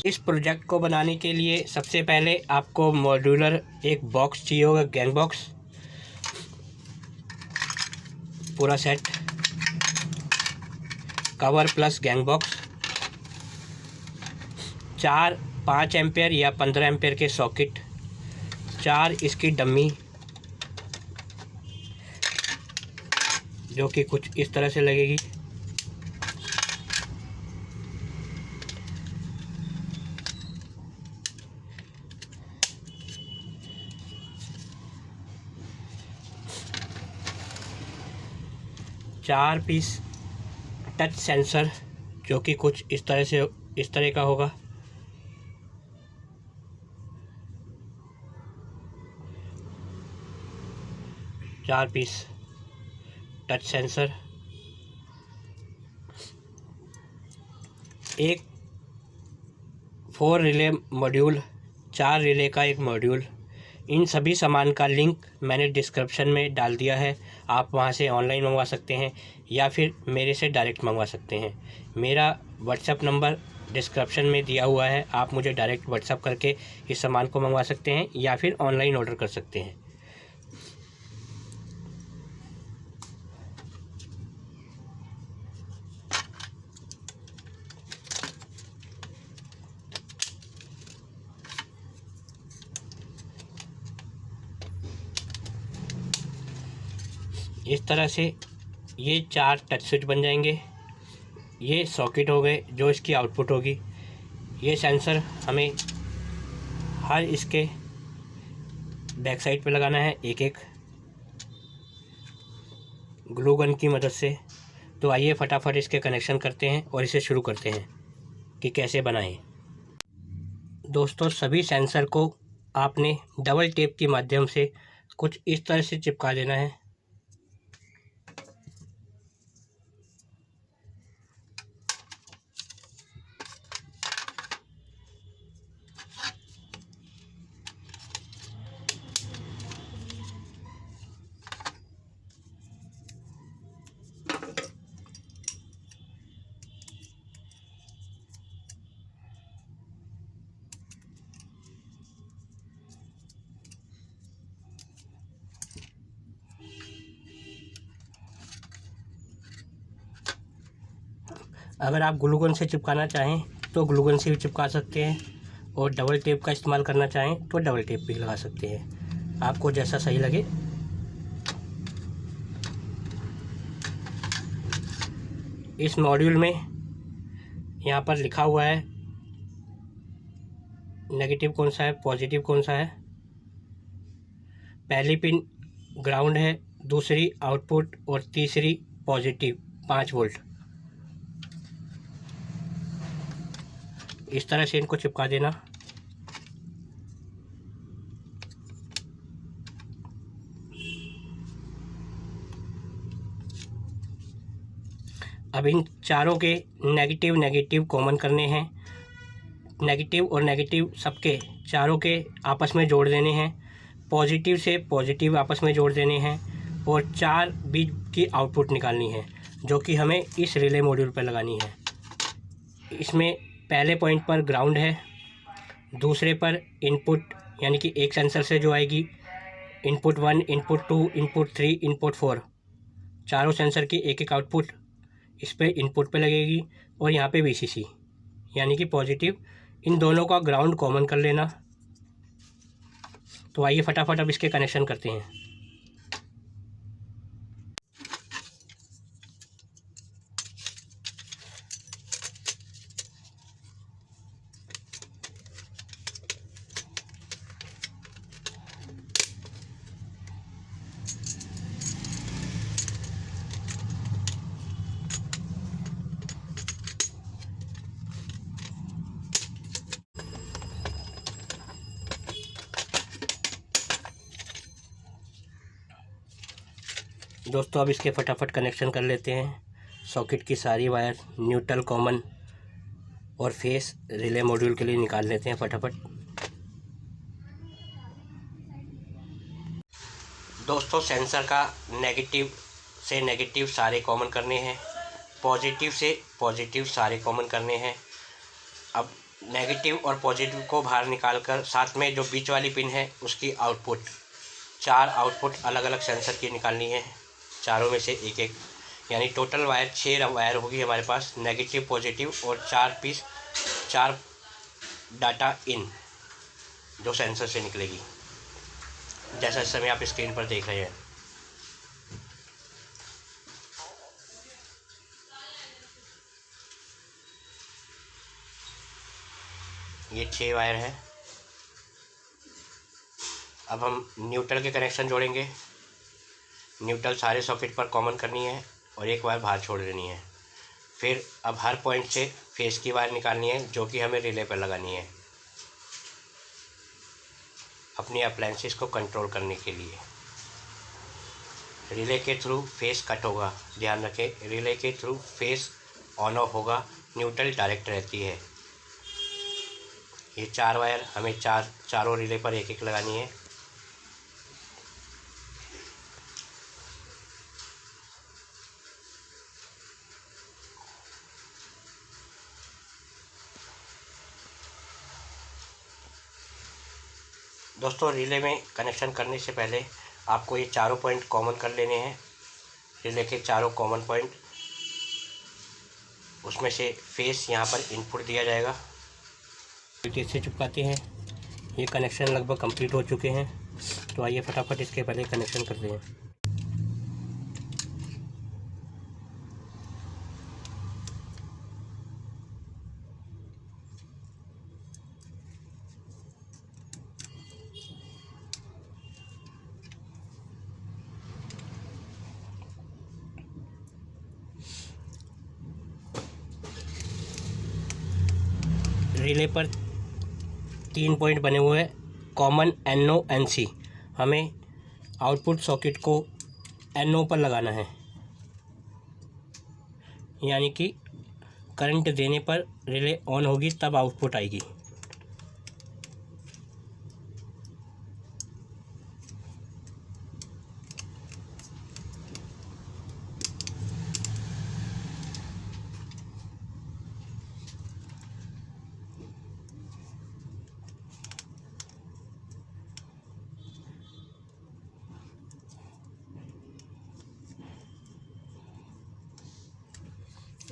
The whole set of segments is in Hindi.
इस प्रोजेक्ट को बनाने के लिए सबसे पहले आपको मॉड्यूलर एक बॉक्स चाहिए होगा, गैंग बॉक्स पूरा set, cover plus gang box, 4 5 ampere या 15 एम्पेयर के सॉकेट, 4 इसकी डम्मी जो कि कुछ इस तरह से लगेगी, चार पीस टच सेंसर जो कि कुछ इस तरह का होगा, 4 पीस टच सेंसर, एक 4 रिले मॉड्यूल, 4 रिले का एक मॉड्यूल। इन सभी सामान का लिंक मैंने डिस्क्रिप्शन में डाल दिया है, आप वहां से ऑनलाइन मंगवा सकते हैं या फिर मेरे से डायरेक्ट मंगवा सकते हैं। मेरा व्हाट्सएप नंबर डिस्क्रिप्शन में दिया हुआ है, आप मुझे डायरेक्ट व्हाट्सएप करके इस सामान को मंगवा सकते हैं या फिर ऑनलाइन ऑर्डर कर सकते हैं। इस तरह से ये 4 टच स्विच बन जाएंगे। ये सॉकेट हो गए जो इसकी आउटपुट होगी। ये सेंसर हमें हर इसके बैक साइड पे लगाना है एक एक ग्लू गन की मदद से। तो आइए फटाफट इसके कनेक्शन करते हैं और इसे शुरू करते हैं कि कैसे बनाएं। दोस्तों, सभी सेंसर को आपने डबल टेप के माध्यम से कुछ इस तरह से चिपका देना है। अगर आप ग्लू गन से चिपकाना चाहें तो ग्लू गन से भी चिपका सकते हैं और डबल टेप का इस्तेमाल करना चाहें तो डबल टेप भी लगा सकते हैं, आपको जैसा सही लगे। इस मॉड्यूल में यहाँ पर लिखा हुआ है नेगेटिव कौन सा है, पॉजिटिव कौन सा है। पहली पिन ग्राउंड है, दूसरी आउटपुट और तीसरी पॉजिटिव 5 वोल्ट। इस तरह से इनको चिपका देना। अब इन चारों के नेगेटिव कॉमन करने हैं। नेगेटिव और नेगेटिव सबके चारों के आपस में जोड़ देने हैं। पॉजिटिव से पॉजिटिव आपस में जोड़ देने हैं और 4 बीच की आउटपुट निकालनी है जो कि हमें इस रिले मॉड्यूल पर लगानी है। इसमें पहले पॉइंट पर ग्राउंड है, दूसरे पर इनपुट यानी कि एक सेंसर से जो आएगी इनपुट 1, इनपुट 2, इनपुट 3, इनपुट 4, चारों सेंसर की एक एक आउटपुट इस पे इनपुट पे लगेगी और यहाँ पे VCC यानी कि पॉजिटिव। इन दोनों का ग्राउंड कॉमन कर लेना। तो आइए फटाफट अब इसके कनेक्शन करते हैं। दोस्तों, अब इसके फटाफट कनेक्शन कर लेते हैं। सॉकेट की सारी वायर न्यूट्रल, कॉमन और फेस रिले मॉड्यूल के लिए निकाल लेते हैं फटाफट। दोस्तों, सेंसर का नेगेटिव से नेगेटिव सारे कॉमन करने हैं, पॉजिटिव से पॉजिटिव सारे कॉमन करने हैं। अब नेगेटिव और पॉजिटिव को बाहर निकालकर साथ में जो बीच वाली पिन है उसकी आउटपुट, 4 आउटपुट अलग अलग सेंसर की निकालनी है, चारों में से एक एक, यानी टोटल वायर 6 वायर होगी हमारे पास, नेगेटिव पॉजिटिव और 4 डाटा इन जो सेंसर से निकलेगी, जैसा इस समय आप स्क्रीन पर देख रहे हैं। ये 6 वायर है। अब हम न्यूट्रल के कनेक्शन जोड़ेंगे। न्यूट्रल सारे सॉकेट पर कॉमन करनी है और एक वायर बाहर छोड़ देनी है। फिर अब हर पॉइंट से फेस की वायर निकालनी है जो कि हमें रिले पर लगानी है अपनी अप्लायंसेस को कंट्रोल करने के लिए। रिले के थ्रू फेस कट होगा, ध्यान रखें, रिले के थ्रू फेस ऑन ऑफ होगा, न्यूट्रल डायरेक्ट रहती है। ये 4 वायर हमें चारों रिले पर एक एक लगानी है। दोस्तों, रिले में कनेक्शन करने से पहले आपको ये चारों पॉइंट कॉमन कर लेने हैं। रिले के चारों कॉमन पॉइंट, उसमें से फेस यहाँ पर इनपुट दिया जाएगा। से चिपकाते हैं। ये कनेक्शन लगभग कंप्लीट हो चुके हैं, तो आइए फटाफट इसके पहले कनेक्शन करते हैं। रिले पर 3 पॉइंट बने हुए हैं, कॉमन NO NC। हमें आउटपुट सॉकेट को NO पर लगाना है, यानी कि करंट देने पर रिले ऑन होगी तब आउटपुट आएगी।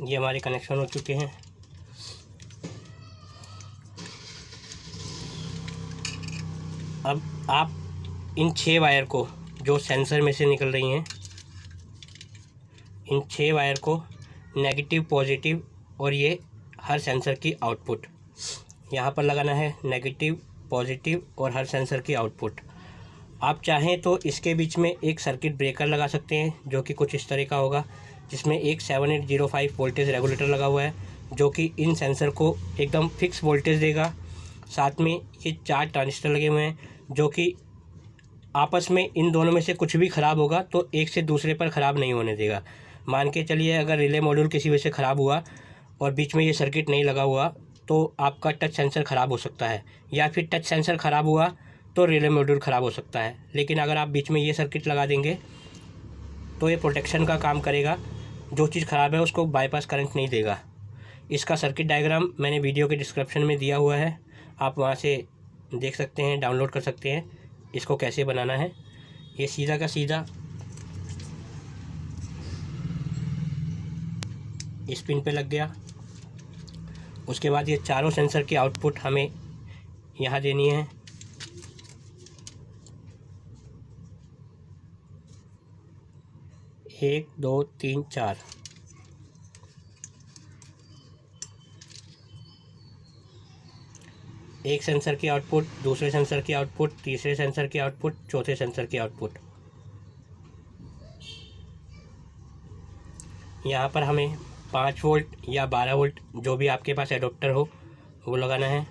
ये हमारे कनेक्शन हो चुके हैं। अब आप इन 6 वायर को जो सेंसर में से निकल रही हैं, इन 6 वायर को नेगेटिव, पॉजिटिव और ये हर सेंसर की आउटपुट यहाँ पर लगाना है। नेगेटिव, पॉजिटिव और हर सेंसर की आउटपुट। आप चाहें तो इसके बीच में एक सर्किट ब्रेकर लगा सकते हैं, जो कि कुछ इस तरह का होगा, जिसमें एक 7805 वोल्टेज रेगुलेटर लगा हुआ है, जो कि इन सेंसर को एकदम फिक्स वोल्टेज देगा। साथ में ये 4 ट्रांजिस्टर लगे हुए हैं, जो कि आपस में इन दोनों में से कुछ भी ख़राब होगा तो एक से दूसरे पर ख़राब नहीं होने देगा। मान के चलिए अगर रिले मॉड्यूल किसी वजह से ख़राब हुआ और बीच में ये सर्किट नहीं लगा हुआ तो आपका टच सेंसर ख़राब हो सकता है, या फिर टच सेंसर ख़राब हुआ तो रिले मॉड्यूल ख़राब हो सकता है। लेकिन अगर आप बीच में ये सर्किट लगा देंगे तो ये प्रोटेक्शन का काम करेगा, जो चीज़ ख़राब है उसको बाईपास करंट नहीं देगा। इसका सर्किट डायग्राम मैंने वीडियो के डिस्क्रिप्शन में दिया हुआ है, आप वहाँ से देख सकते हैं, डाउनलोड कर सकते हैं इसको कैसे बनाना है। ये सीधा का सीधा इस पिन पे लग गया। उसके बाद ये चारों सेंसर की आउटपुट हमें यहाँ देनी है। एक, दो, तीन, 4। एक सेंसर की आउटपुट, दूसरे सेंसर की आउटपुट, तीसरे सेंसर की आउटपुट, चौथे सेंसर की आउटपुट। यहाँ पर हमें 5 वोल्ट या 12 वोल्ट जो भी आपके पास एडोप्टर हो वो लगाना है।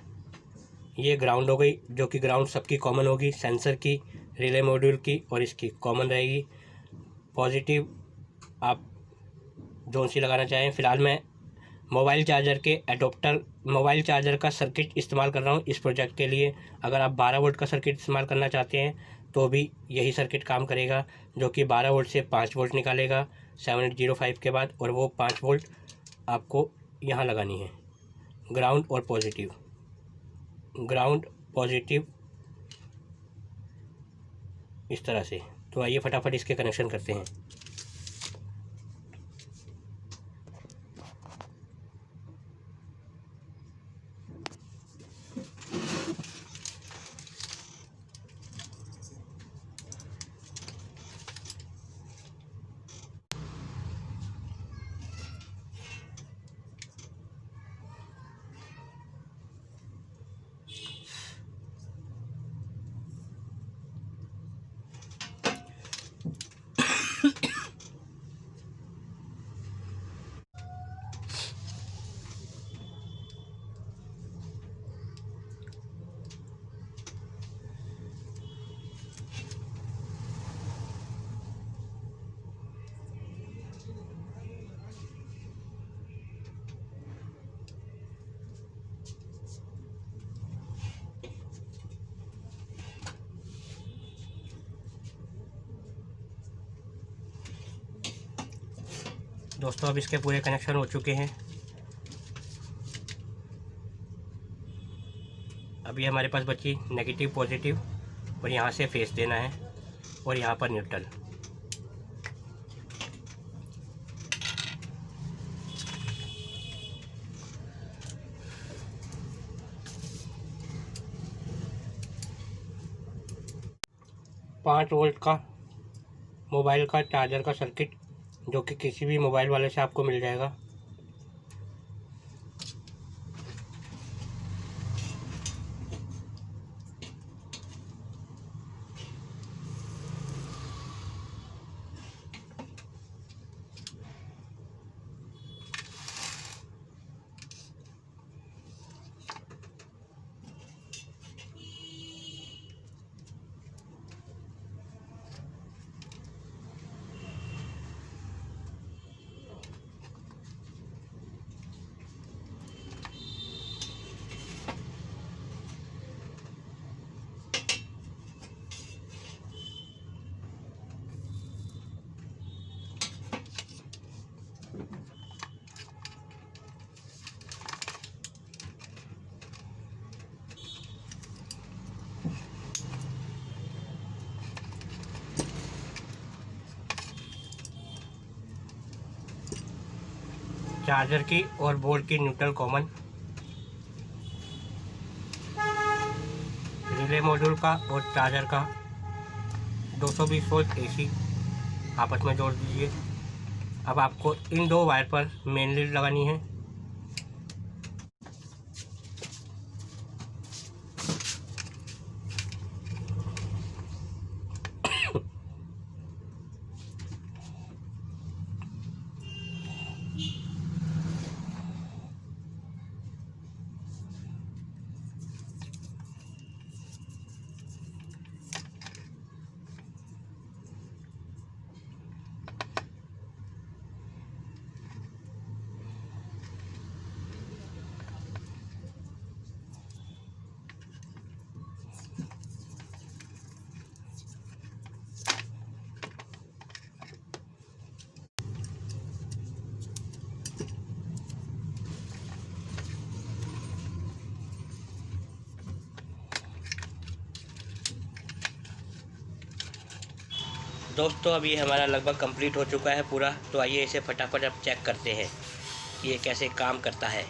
ये ग्राउंड हो गई, जो कि ग्राउंड सबकी कॉमन होगी, सेंसर की, रिले मॉड्यूल की और इसकी कॉमन रहेगी। पॉजिटिव आप जो सी लगाना चाहें। फ़िलहाल मैं मोबाइल चार्जर के एडोप्टर, मोबाइल चार्जर का सर्किट इस्तेमाल कर रहा हूँ इस प्रोजेक्ट के लिए। अगर आप 12 वोल्ट का सर्किट इस्तेमाल करना चाहते हैं तो भी यही सर्किट काम करेगा, जो कि 12 वोल्ट से 5 वोल्ट निकालेगा 7805 के बाद, और वो 5 वोल्ट आपको यहाँ लगानी है, ग्राउंड और पॉजिटिव। ग्राउंड पॉजिटिव इस तरह से। तो आइए फटाफट इसके कनेक्शन करते हैं। दोस्तों अब इसके पूरे कनेक्शन हो चुके हैं। अभी हमारे पास बची नेगेटिव पॉजिटिव, और यहाँ से फेस देना है और यहाँ पर न्यूट्रल। पाँच वोल्ट का मोबाइल का चार्जर का सर्किट, जो कि किसी भी मोबाइल वाले से आपको मिल जाएगा। चार्जर की और बोर्ड की न्यूट्रल कॉमन, रिले मॉड्यूल का और चार्जर का 220 वोल्ट एसी आपस में जोड़ दीजिए। अब आपको इन दो वायर पर मेन लीड लगानी है। दोस्तों अब ये हमारा लगभग कंप्लीट हो चुका है पूरा। तो आइए इसे फटाफट अब चेक करते हैं ये कैसे काम करता है।